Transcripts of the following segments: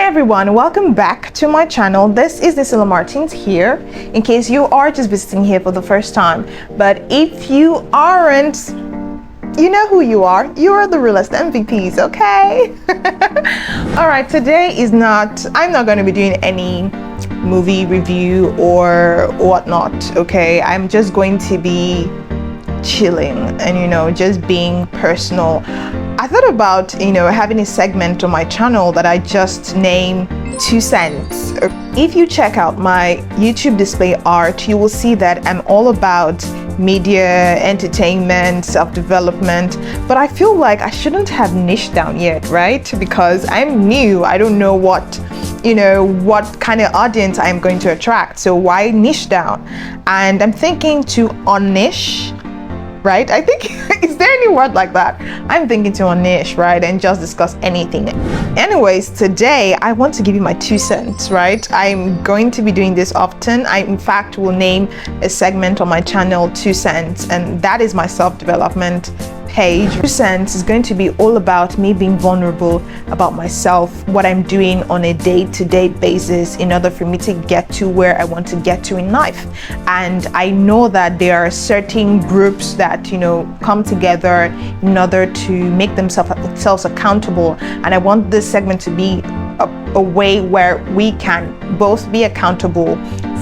everyone, welcome back to my channel. This is Nisila Martins here, in case you are just visiting here for the first time. But if you aren't, you know who you are. You are the realest MVPs, okay? All right, I'm not going to be doing any movie review or whatnot, okay? I'm just going to be chilling and just being personal. I thought about having a segment on my channel that I just name 2 cents. If you check out my YouTube display art, you will see that I'm all about media, entertainment, self-development, but I feel like I shouldn't have niched down yet, right? Because I'm new. I don't know what kind of audience I'm going to attract, so why niche down? And I'm thinking to unniche, right? I think, is there any word like that? I'm thinking to unniche, right? And just discuss anything. Anyways, today I want to give you my 2 cents, right? I'm going to be doing this often. I, in fact, will name a segment on my channel 2 cents, and that is my self-development page. 2 cents is going to be all about me being vulnerable about myself, what I'm doing on a day-to-day basis in order for me to get to where I want to get to in life. And I know that there are certain groups that come together in order to make themselves accountable, and I want this segment to be a way where we can both be accountable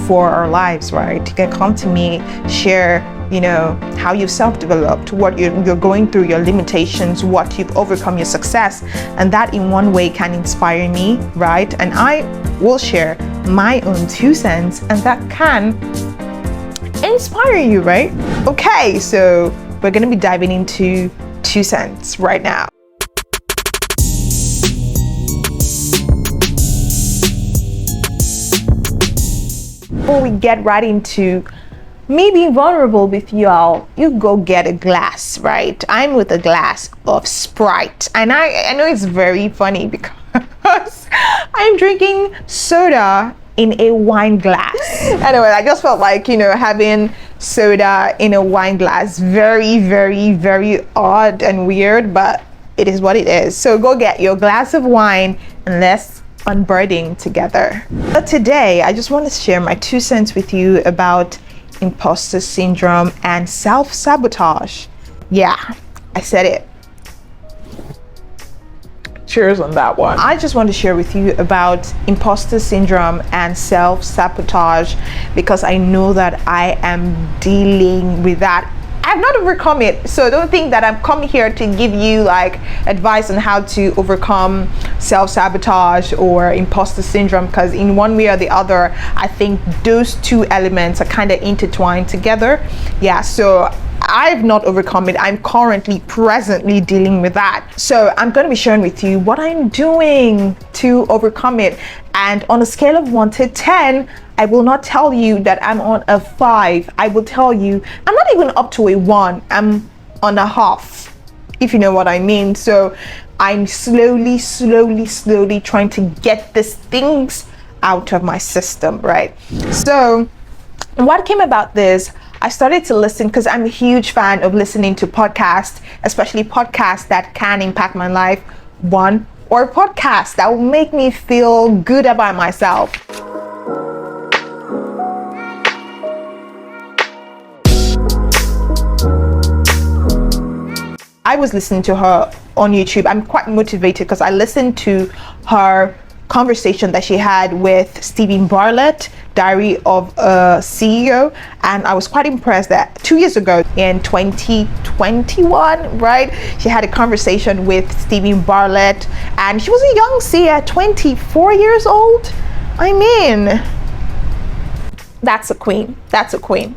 for our lives, right? You can come to me, share how you've self-developed, what you're going through, your limitations, what you've overcome, your success, and that in one way can inspire me, right? And I will share my own 2 cents, and that can inspire you, right? Okay, so we're going to be diving into 2 cents right now. Before we get right into me being vulnerable with you all, you go get a glass, right? I'm with a glass of Sprite, and I know it's very funny because I'm drinking soda in a wine glass. Anyway, I just felt like having soda in a wine glass, very, very, very odd and weird, but it is what it is. So go get your glass of wine and let's unburden together. But today I just want to share my 2 cents with you about imposter syndrome and self-sabotage. Yeah, I said it. Cheers on that one. I just want to share with you about imposter syndrome and self-sabotage because I know that I am dealing with that. I've not overcome it, so don't think that I'm coming here to give you like advice on how to overcome self-sabotage or imposter syndrome, because in one way or the other I think those 2 elements are kind of intertwined together. Yeah, so I've not overcome it. I'm presently dealing with that. So I'm going to be sharing with you what I'm doing to overcome it. And on a scale of 1 to 10, I will not tell you that I'm on a 5. I will tell you I'm not even up to a 1. I'm on a half, if you know what I mean. So I'm slowly trying to get these things out of my system, right? So what came about this, I started to listen because I'm a huge fan of listening to podcasts, especially podcasts that can impact my life, or podcasts that will make me feel good about myself. I was listening to her on YouTube. I'm quite motivated because I listened to her conversation that she had with Stephen Bartlett, Diary of a CEO, and I was quite impressed that 2 years ago in 2021, right, she had a conversation with Stephen Bartlett, and she was a young CEO, 24 years old. I mean, that's a queen. That's a queen.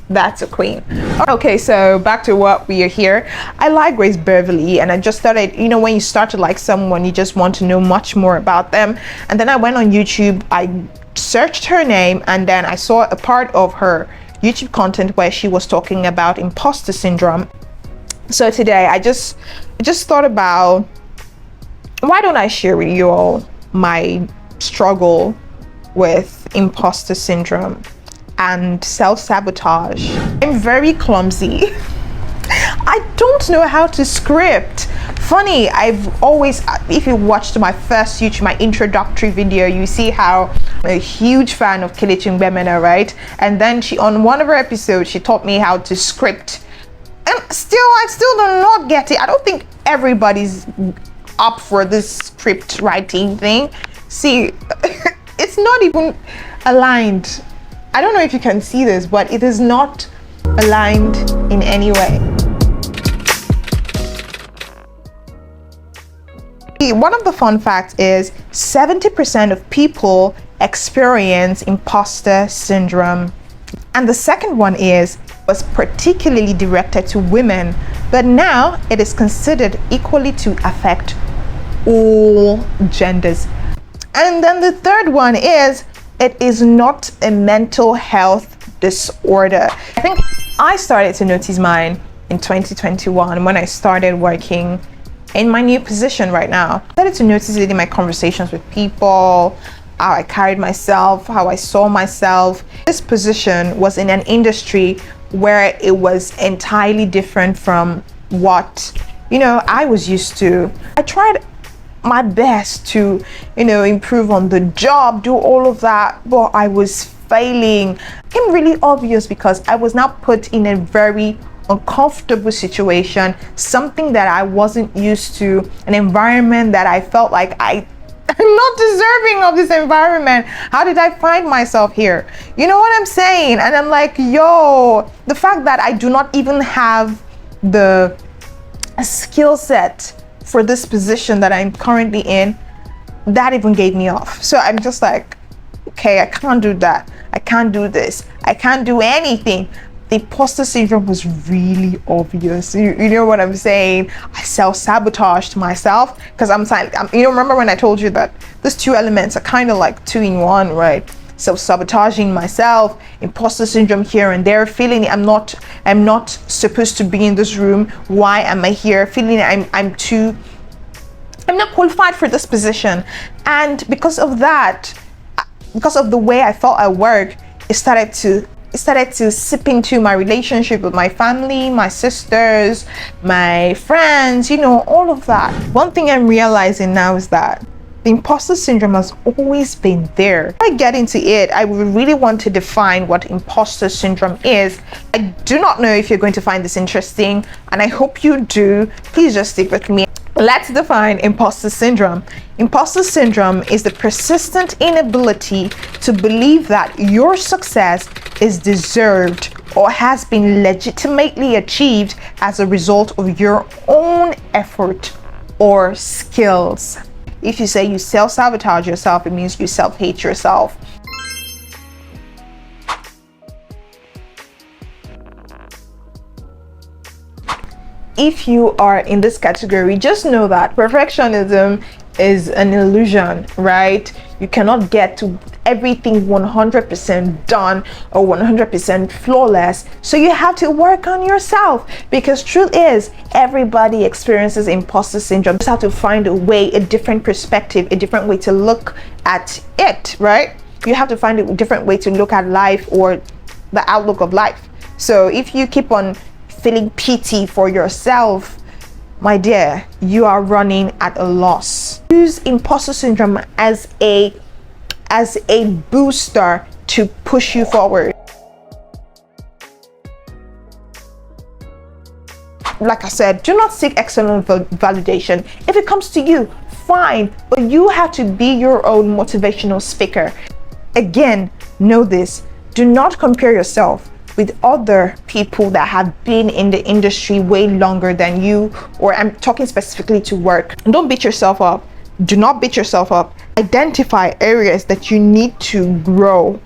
That's a queen. Okay, so back to what we are here. I like Grace Beverly, and I just started, when you start to like someone, you just want to know much more about them. And then I went on YouTube, I searched her name, and then I saw a part of her YouTube content where she was talking about imposter syndrome. So today I just thought about, why don't I share with you all my struggle with imposter syndrome and self-sabotage. I'm very clumsy. I don't know how to script Funny, I've always, if you watched my first YouTube, my introductory video, you see how I'm a huge fan of Kelechi Mbemena, right? And then she, on one of her episodes, she taught me how to script. And I still do not get it. I don't think everybody's up for this script writing thing. See, it's not even aligned. I don't know if you can see this, but it is not aligned in any way. One of the fun facts is 70% of people experience imposter syndrome. And the second one was particularly directed to women, but now it is considered equally to affect all genders. And then the third one is, it is not a mental health disorder. I think I started to notice mine in 2021 when I started working in my new position right now. I started to notice it in my conversations with people, how I carried myself, how I saw myself. This position was in an industry where it was entirely different from what, I was used to. I tried my best to, improve on the job, do all of that, but I was failing. It became really obvious because I was now put in a very uncomfortable situation, something that I wasn't used to, an environment that I felt like I'm not deserving of this environment. How did I find myself here? You know what I'm saying? And I'm like, yo, the fact that I do not even have the skill set for this position that I'm currently in, that even gave me off. So I'm just like, okay, I can't do that. I can't do this. I can't do anything. The imposter syndrome was really obvious. You know what I'm saying? I self-sabotaged myself because remember when I told you that these two elements are kind of like two in one, right? Self-sabotaging myself, imposter syndrome here and there, feeling I'm not supposed to be in this room. Why am I here? Feeling I'm not qualified for this position. And because of that, because of the way I felt at work, it started to seep into my relationship with my family, my sisters, my friends, all of that. One thing I'm realizing now is that the imposter syndrome has always been there. If I get into it, I would really want to define what imposter syndrome is. I do not know if you're going to find this interesting, and I hope you do. Please just stick with me. Let's define imposter syndrome. Imposter syndrome is the persistent inability to believe that your success is deserved or has been legitimately achieved as a result of your own effort or skills. If you say you self-sabotage yourself, it means you self-hate yourself. If you are in this category, just know that perfectionism is an illusion, right? You cannot get to everything 100% done or 100% flawless. So you have to work on yourself, because truth is, everybody experiences imposter syndrome. You just have to find a way, a different perspective, a different way to look at it, right? You have to find a different way to look at life or the outlook of life. So if you keep on feeling pity for yourself, my dear, you are running at a loss. Use imposter syndrome as a booster to push you forward. Like I said, do not seek external validation. If it comes to you, fine, but you have to be your own motivational speaker. Again, know this, do not compare yourself with other people that have been in the industry way longer than you, or I'm talking specifically to work. And don't beat yourself up. Do not beat yourself up. Identify areas that you need to grow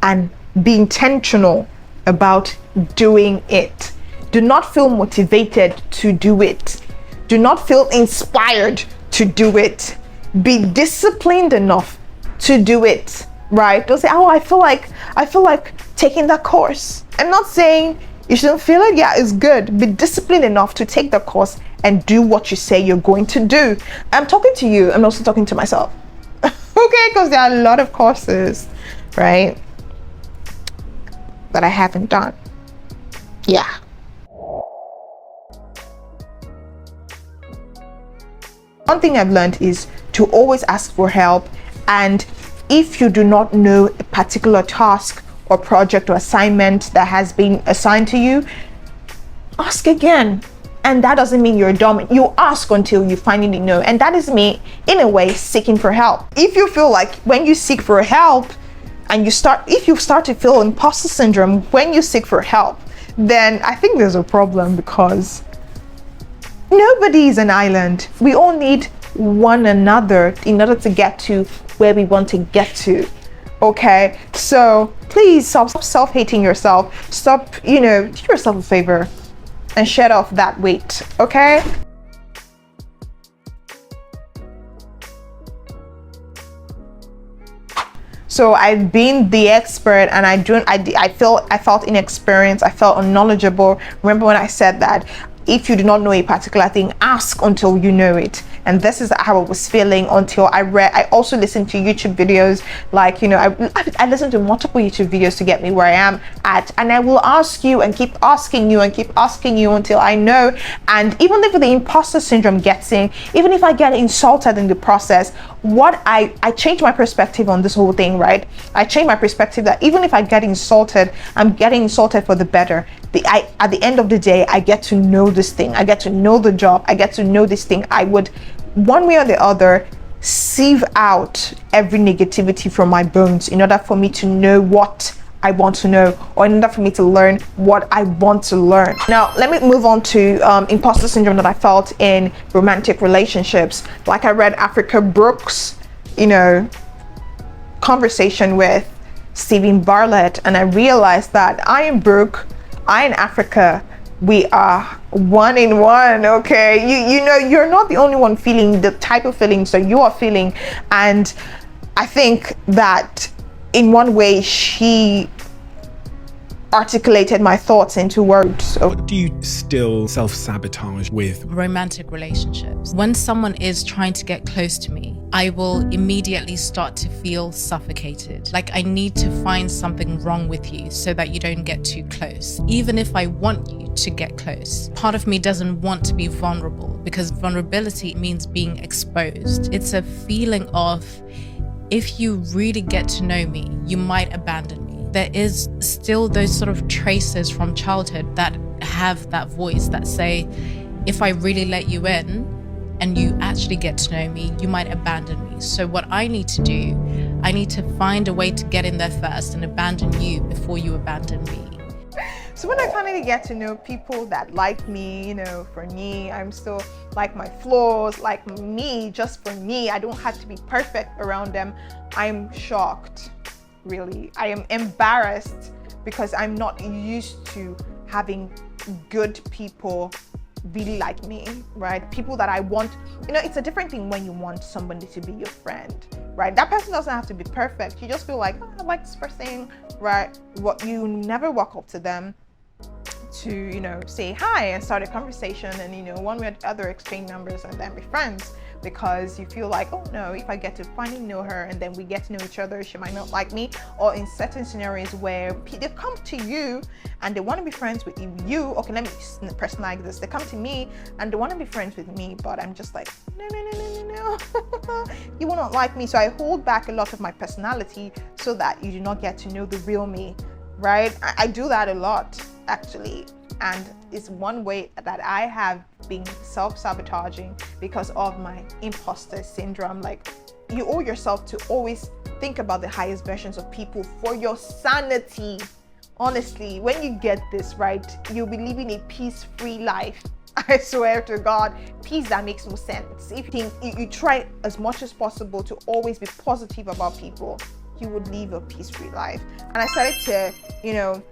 and be intentional about doing it. Do not feel motivated to do it. Do not feel inspired to do it. Be disciplined enough to do it, right? Don't say, oh, I feel like taking that course. I'm not saying you shouldn't feel it. Yeah, it's good. Be disciplined enough to take the course and do what you say you're going to do. I'm talking to you. I'm also talking to myself. Okay, because there are a lot of courses, right, that I haven't done. Yeah. One thing I've learned is to always ask for help, and if you do not know a particular task or project or assignment that has been assigned to you, ask again. And that doesn't mean you're dumb. You ask until you finally know. And that is me, in a way, seeking for help. If you feel like when you seek for help and if you start to feel imposter syndrome when you seek for help, then I think there's a problem, because nobody is an island. We all need one another in order to get to where we want to get to. Okay, so please stop self-hating yourself. Stop, do yourself a favor and shed off that weight, okay? So I've been the expert, and I felt inexperienced. I felt unknowledgeable. Remember when I said that if you do not know a particular thing, ask until you know it. And this is how I was feeling until I also listened to YouTube videos. Like, I listened to multiple YouTube videos to get me where I am at. And I will ask you and keep asking you and keep asking you until I know. And even if the imposter syndrome gets in, even if I get insulted in the process, I change my perspective on this whole thing, right? I change my perspective that even if I get insulted, I'm getting insulted for the better. At the end of the day, I get to know this thing. I get to know the job. I get to know this thing. I would, one way or the other, sieve out every negativity from my bones in order for me to know what I want to know, or in order for me to learn what I want to learn. Now, let me move on to imposter syndrome that I felt in romantic relationships. Like I read Africa Brooks, conversation with Stephen Bartlett, and I realized that I am Brooke, I in Africa, we are one in one, okay? You're not the only one feeling the type of feelings that you are feeling. And I think that in one way she articulated my thoughts into words. What do you still self-sabotage with? Romantic relationships. When someone is trying to get close to me, I will immediately start to feel suffocated. Like I need to find something wrong with you so that you don't get too close. Even if I want you to get close, part of me doesn't want to be vulnerable, because vulnerability means being exposed. It's a feeling of, if you really get to know me, you might abandon me. There is still those sort of traces from childhood that have that voice that say, if I really let you in and you actually get to know me, you might abandon me. So what I need to do, I need to find a way to get in there first and abandon you before you abandon me. So when I finally get to know people that like me, for me, I'm still like my flaws, like me, just for me, I don't have to be perfect around them, I'm shocked. Really, I am embarrassed, because I'm not used to having good people really like me, right? People that I want, it's a different thing when you want somebody to be your friend, right? That person doesn't have to be perfect. You just feel like, oh, I like this person, right? You never walk up to them to, say hi and start a conversation and, one way or the other exchange numbers and then be friends. Because you feel like, oh no, if I get to finally know her and then we get to know each other, she might not like me. Or in certain scenarios where they come to you and they want to be friends with you. Okay, let me personalize this. They come to me and they want to be friends with me, but I'm just like, no. You will not like me. So I hold back a lot of my personality so that you do not get to know the real me, right? I do that a lot, actually. And it's one way that I have been self-sabotaging because of my imposter syndrome. Like, you owe yourself to always think about the highest versions of people for your sanity. Honestly, when you get this right, you'll be living a peace-free life. I swear to God, peace that makes no sense. If you try as much as possible to always be positive about people, you would live a peace-free life. And I started to,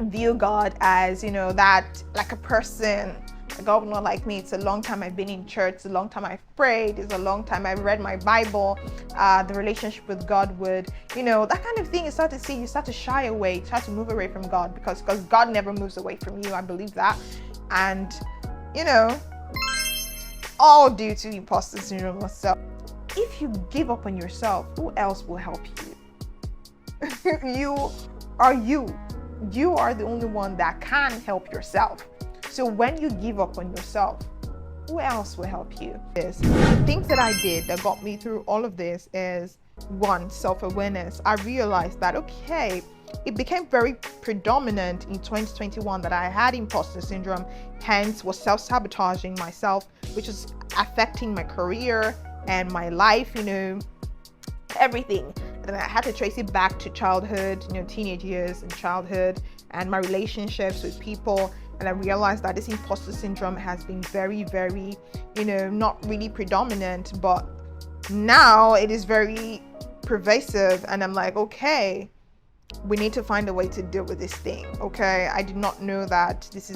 view God as, that like a person. God will not like me. It's a long time I've been in church. It's a long time I've prayed. It's a long time I've read my Bible. The relationship with God would, that kind of thing. You start to shy away, you start to move away from God because God never moves away from you. I believe that. And, all due to imposter syndrome. So if you give up on yourself, who else will help you? You are you. You are the only one that can help yourself. So when you give up on yourself, who else will help you? The things that I did that got me through all of this is, one, self-awareness. I realized that, okay, it became very predominant in 2021 that I had imposter syndrome, hence was self-sabotaging myself, which is affecting my career and my life, everything. And I had to trace it back to childhood, teenage years and childhood, and my relationships with people. And I realized that this imposter syndrome has been very, very, not really predominant, but now it is very pervasive. And I'm like, okay, we need to find a way to deal with this thing. Okay, I did not know that this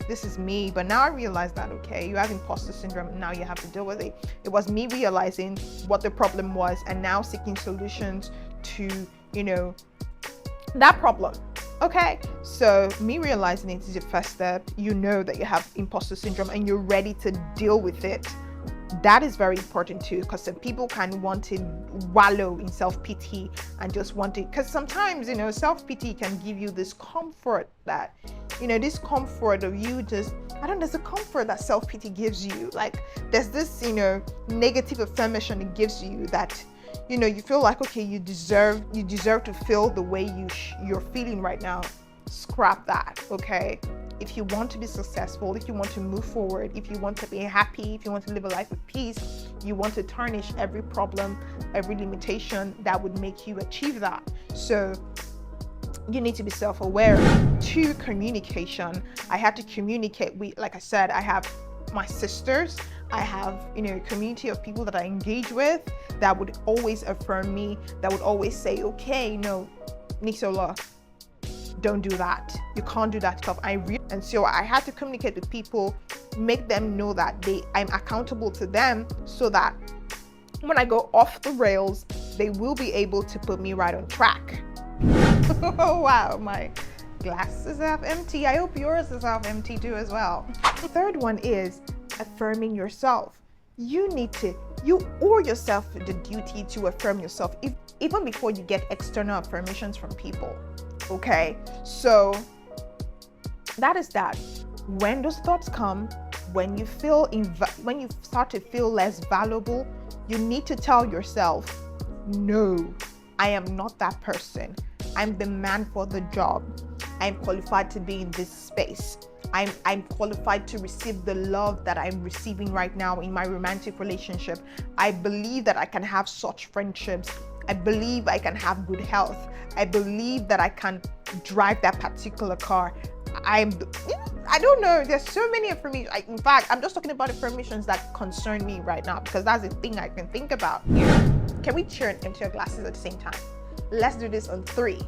is me, but now I realize that, okay, you have imposter syndrome and now you have to deal with it. It was me realizing what the problem was and now seeking solutions to that problem. Okay, so me realizing it is the first step. You know that you have imposter syndrome and you're ready to deal with it. That is very important too, because some people can want to wallow in self-pity and just want to, because sometimes self-pity can give you this comfort that this comfort of you just, there's a comfort that self-pity gives you. Like there's this negative affirmation it gives you that you feel like, okay, you deserve to feel the way you're feeling right now. Scrap that. Okay, if you want to be successful, if you want to move forward, if you want to be happy, if you want to live a life of peace, you want to tarnish every problem, every limitation that would make you achieve that. So you need to be self-aware. To communication, I had to communicate with, like I said, I have my sisters, I have a community of people that I engage with that would always affirm me, that would always say, okay, no, Nisola, don't do that, you can't do that stuff. And so I had to communicate with people, make them know that I'm accountable to them, so that when I go off the rails, they will be able to put me right on track. Oh wow, my glass is half empty. I hope yours is half empty too as well. The third one is affirming yourself. You owe yourself the duty to affirm yourself, even before you get external affirmations from people. Okay, so that is that. When those thoughts come, when you start to feel less valuable, you need to tell yourself, no, I am not that person. I'm the man for the job. I'm qualified to be in this space. I'm qualified to receive the love that I'm receiving right now in my romantic relationship. I believe that I can have such friendships. I believe I can have good health. I believe that I can drive that particular car. I don't know, there's so many affirmations. In fact, I'm just talking about affirmations that concern me right now, because that's the thing I can think about here. Can we cheer and empty our glasses at the same time? Let's do this on 3.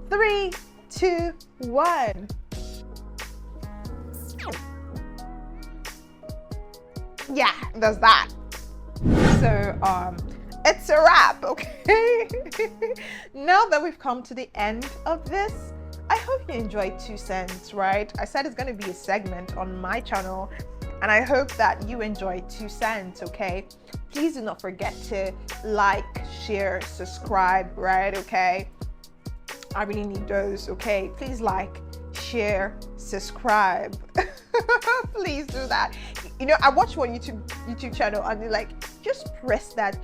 3, 2, 1. Yeah, that's that. So it's a wrap, okay? Now that we've come to the end of this, I hope you enjoyed 2 cents, right? I said it's going to be a segment on my channel, and I hope that you enjoyed 2 cents, okay? Please do not forget to like, share, subscribe, right? Okay, I really need those, okay? Please like, share, subscribe. Please do that. I watch one YouTube channel and they're like, just press that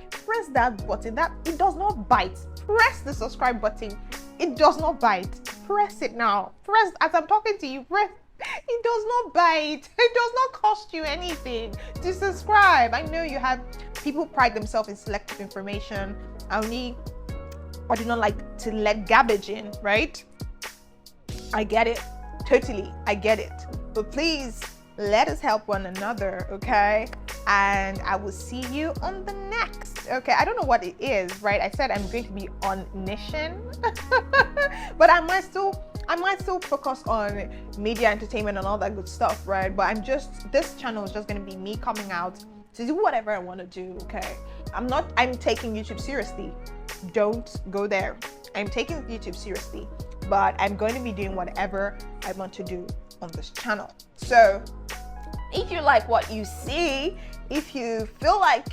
button. That it does not bite. Press the subscribe button. It does not bite. Press it now. Press as I'm talking to you. Press. It does not bite. It does not cost you anything to subscribe. I know you have people pride themselves in selective information. I do not like to let garbage in, right? I get it. Totally, I get it. But please, let us help one another, okay? And I will see you on the next. Okay, I don't know what it is, right? I said I'm going to be on mission, but I might still focus on media, entertainment, and all that good stuff, right? But this channel is just going to be me coming out to do whatever I want to do, okay? I'm taking YouTube seriously. Don't go there. I'm taking YouTube seriously, but I'm going to be doing whatever I want to do on this channel. So if you like what you see, if you feel like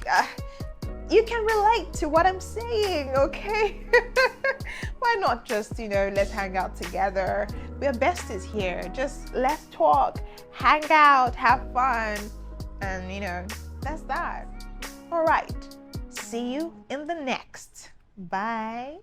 you can relate to what I'm saying, okay? Why not just, let's hang out together. We're besties here. Just let's talk, hang out, have fun, And that's that. All right. See you in the next. Bye.